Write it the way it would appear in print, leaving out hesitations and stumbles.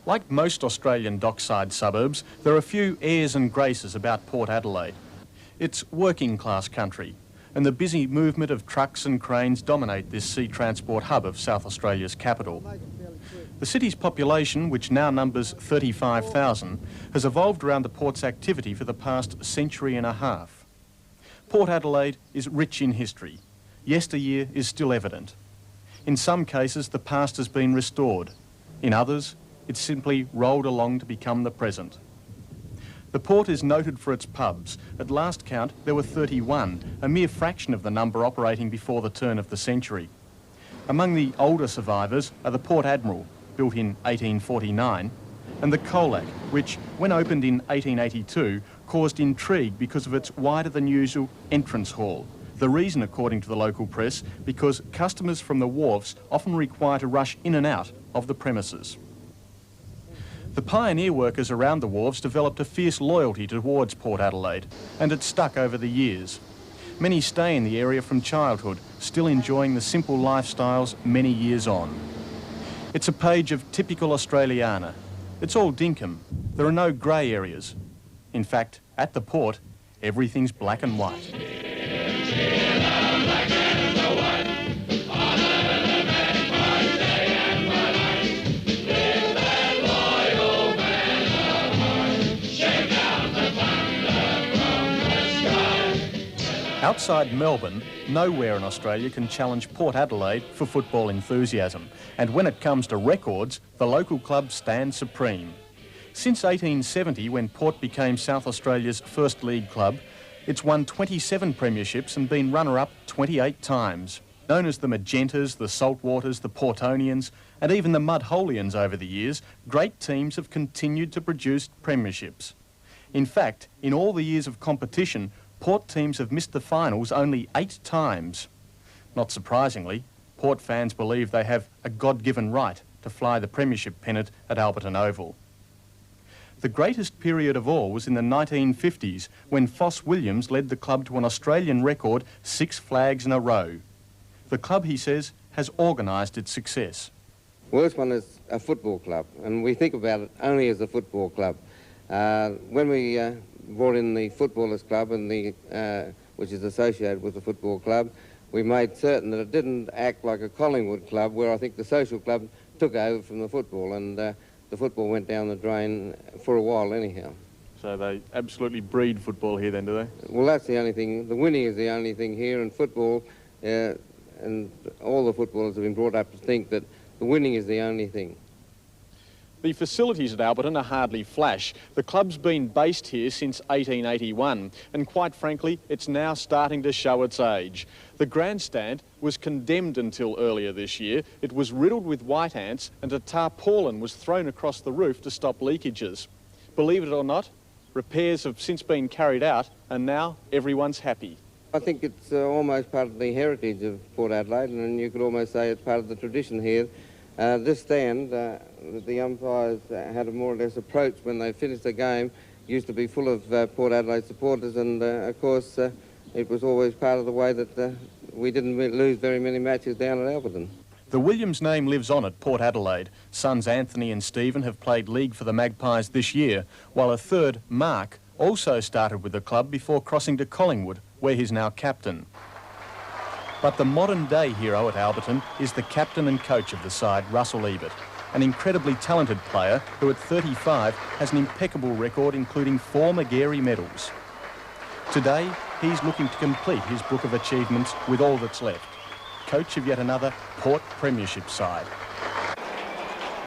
Like most Australian dockside suburbs, there are a few airs and graces about Port Adelaide. It's working class country, and the busy movement of trucks and cranes dominate this sea transport hub of South Australia's capital. The city's population, which now numbers 35,000, has evolved around the port's activity for the past century and a half. Port Adelaide is rich in history. Yesteryear is still evident. In some cases, the past has been restored. In others, it's simply rolled along to become the present. The port is noted for its pubs. At last count, there were 31, a mere fraction of the number operating before the turn of the century. Among the older survivors are the Port Admiral, built in 1849, and the Colac, which, when opened in 1882, caused intrigue because of its wider-than-usual entrance hall. The reason, according to the local press, because customers from the wharfs often require to rush in and out of the premises. The pioneer workers around the wharves developed a fierce loyalty towards Port Adelaide, and it stuck over the years. Many stay in the area from childhood, still enjoying the simple lifestyles many years on. It's a page of typical Australiana. It's all dinkum. There are no grey areas. In fact, at the port, everything's black and white. Outside Melbourne, nowhere in Australia can challenge Port Adelaide for football enthusiasm. And when it comes to records, the local club stands supreme. Since 1870, when Port became South Australia's first league club, it's won 27 premierships and been runner-up 28 times. Known as the Magentas, the Saltwaters, the Portonians, and even the Mudholians over the years, great teams have continued to produce premierships. In fact, in all the years of competition, Port teams have missed the finals only 8 times. Not surprisingly, Port fans believe they have a God-given right to fly the premiership pennant at Alberton Oval. The greatest period of all was in the 1950s, when Foss Williams led the club to an Australian record 6 flags in a row. The club, he says, has organised its success. Worst one is a football club, and we think about it only as a football club. When we brought in the Footballers Club, and which is associated with the football club, we made certain that it didn't act like a Collingwood club, where I think the social club took over from the football, and the football went down the drain for a while anyhow. So they absolutely breed football here then, do they? Well, that's the only thing. The winning is the only thing here, and football, and all the footballers have been brought up to think that the winning is the only thing. The facilities at Alberton are hardly flash. The club's been based here since 1881, and quite frankly, it's now starting to show its age. The grandstand was condemned until earlier this year. It was riddled with white ants, and a tarpaulin was thrown across the roof to stop leakages. Believe it or not, repairs have since been carried out, and now everyone's happy. I think it's almost part of the heritage of Port Adelaide, and you could almost say it's part of the tradition here. This stand that the umpires had a more or less approach when they finished the game used to be full of Port Adelaide supporters, and of course it was always part of the way that we didn't lose very many matches down at Alberton. The Williams name lives on at Port Adelaide. Sons Anthony and Stephen have played league for the Magpies this year, while a third, Mark, also started with the club before crossing to Collingwood, where he's now captain. But the modern-day hero at Alberton is the captain and coach of the side, Russell Ebert, an incredibly talented player who at 35 has an impeccable record, including 4 Magarey medals. Today, he's looking to complete his book of achievements with all that's left, coach of yet another Port Premiership side.